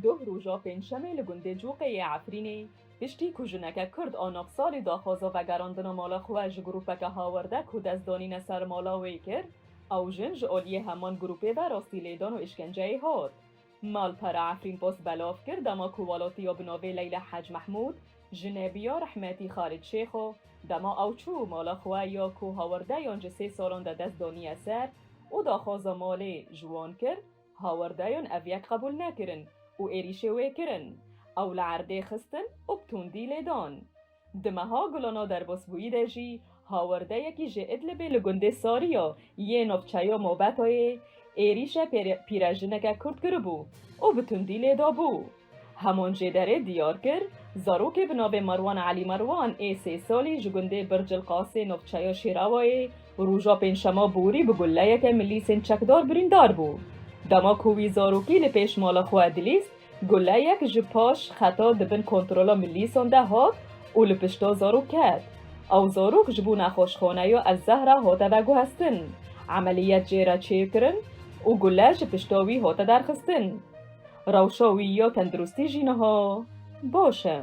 دو روژا پنجشنبه لگنده جوقه عفرینی پشتی کجنک کرد آناف سال داخوازا و گراندن مالا خواهج گروپک هاورده که دزدانین سر مالا وی کرد او جنج اولیه همان گروپه و راستی لیدان و اشکنجه هاد. مال پر عفرین پاس بلاف کرد دما کوالاتی و بناوه لیل حج محمود جنبیا رحمتی خالد شیخو دما اوچو مالا خواه یا که هاورده یانج 3 سالان ده دزدانی اثر و داخوازا مالی جوان کرد هاورده یان اویک قبول نکرن و ایریشه وی کرن او لعرده خستن و بتوندی لیدان. دمها گلانا در بسبویی دجی هاورده یکی جئد لبه لگنده ساریا یه نفچایا موبتای ایریشه پیرجنکه کرد کربو و بتوندی لیدا بو. همون جدره دیار کرد زاروک بنابه مروان علی مروان 3 سالی جگنده برج القاسه نفچایا شیراوای روژا پنجشنبه بوری بگله یک ملی سنچکدار بریندار بو. دما کوی زاروکی لپیش مالا خواه دلیست گله یک جپاش خطا دبن کنترولا ملی سانده هات و لپشتا زاروک کرد. او زاروک جبو نخوشخانه یا از زهره هاته بگو هستن. عملیت جیره چه کرن و گله جپشتاوی هاته درخستن. روشاوی یا تندرستی جینه ها باشه.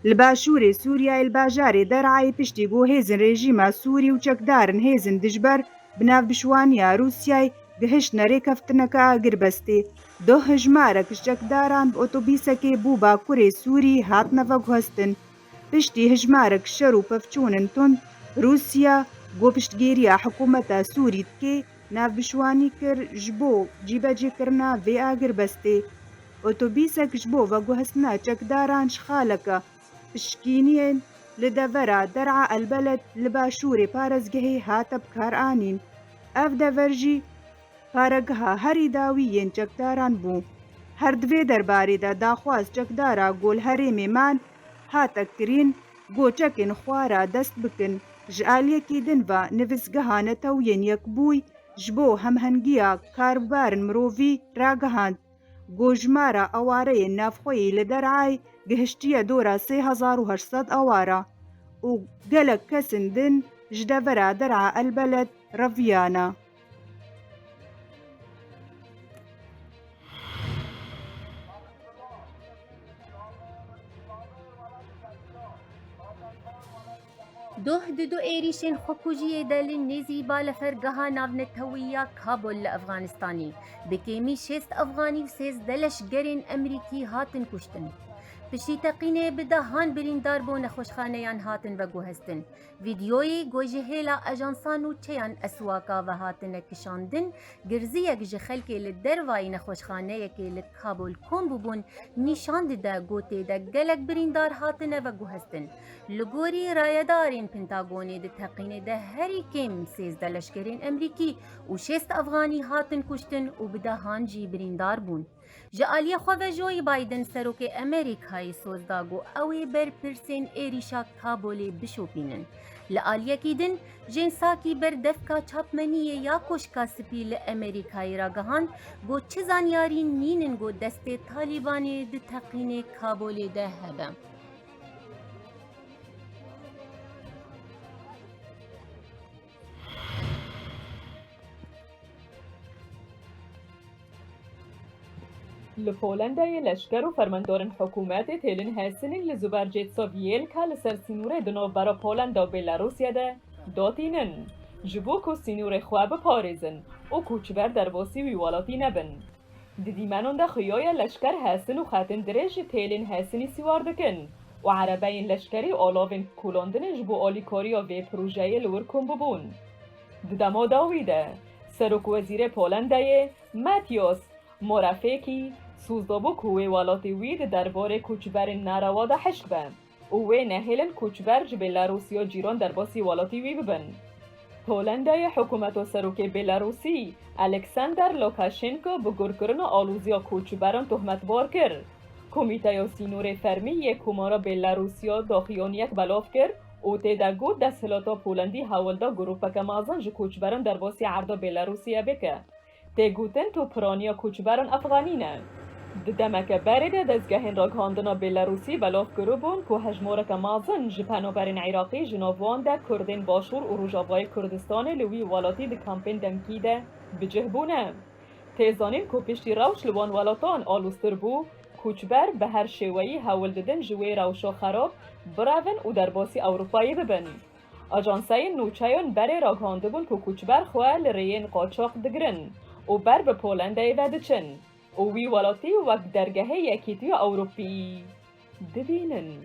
الباشور سوريا الباجاري درعي پشتیگو هیزن رژیما سوری و چکدارن هیزن دجبر بناف بشوانیا روسیای گهش نره کفتنکا گربستی دو هجمارک چکداران با اتوبیسکی بوبا کوری سوری هات نفق هستن پشتی هجمارک شرو پفچونن تند روسیا گو پشتگیریا حکومتا سوری که ناف بشوانی کر جبو جیبا جی کرنا وی آگر بستی اتوبیسک جبو و گو هستنا چکداران شخالکا پشکینین لدورا درع البلد لباشور پارزگهی هاتب کار آنین اف دورجی پارگها هری داویین چکداران بو هر دوی درباری دا داخواست چکدارا گول هری میمان هاتا کرین گو چکن خوارا دست بکن جعالیکی دن و نوزگها نتوین یک بوی جبو همهنگیا کاربارن مرووی راگهاند گو جمارا اواره نافخوی لدرعای گهشتیه دورا 3800 اوارا و گلک کسن دن جدورا درع البلد رفیانا. دو ایریشن خکوجی دل نیزی بالفرگها ناونتویا کابل افغانستانی بکیمی 6 افغانی و 3 دلش گرین امریکی هاتن کشتن. پشتی تقینه بدهان بریندار بو نخوشخانه یان هاتن و گو هستن. ویدیوی گوجه هیلا اجانسان و چیان اسواکا و هاتن کشاندن گرزی یک جخل که لدروای نخوشخانه یکی لکابل کن ببون نیشاند ده گوته ده گلک بریندار هاتن و گو هستن. لگوری رایدارین پنتاگونی ده تقینه ده هری کم 13 لشکرین امریکی و 6 افغانی هاتن کشتن و بدهان جی بریندار بون. جعالی خواه جوی بایدن سروک امریکای سوزداگو اوی بر پرسین ایریشا کابولی بشوپینن. لعالیه کی دن جنساکی بر دفکا چاپمنیه یا کشکا سپیل امریکای را گهان گو چه زانیاری نینن گو دست طالبانی ده تقین کابولی ده هبم. لپولندا لشکر و فرماندارن حکومت تیلن هستنین لزوبرجت سوویل که لسر سینور دنو برا پولندا و بلاروسیا ده داتینن جبو که سینور خواه بپارزن و کوچبر در باسی ویوالاتی نبن. دیدیمانون ده خیای لشکر هستن و خاتن درج تیلن هستنی سوار دکن و عربین لشکری آلاوین کلاندن جبو آلیکاری و پروژه لور کن ببون. ددما داویده سرک وزیر پولندا ماتیوس مرافقی سوزدابو کوی والاتی وید درباره کوچبر ناروا ده حشک بند و نهیلن کوچبر بلاروسیا جیران در باسی والاتی وی ببن. پولندای حکومت و سروک بلاروسی الکساندر لوکاشنکو بگور کرن آلوزیا کوچبران تهمت بار کرد. کمیته سینور فرمی یک کمارا بلاروسیا داخیان یک بلاف کرد و تیدگو دستلاتا پولندی حوالدا گروپک مازن جو کوچبران در باسی عرض بلاروسیا بکه. تگوتن تو پرانیا کوچبران افغانی نه. دمک برده دزگهین راگهاندنا بلاروسی بلاف گروبون که هجمورک مازن جپنوبرین عراقی جنوبوان ده کردین باشور و روژابای کردستان لوی والاتی ده کامپین دمکی ده بجه بونه. تیزانین که پشتی روش لوان والاتان آلوستر بو کوچبر به هر شویی هول ددن جوی روشا خراب براون و در باسی اروپایی ببن. آجانسای نوچهان بره راگهانده بون که کوچبر خواه لرین قاچاق دگرن و بر به پولنده ایوه چن. و وی ولاتی وقت درگه یکیتی اروپی دبینن.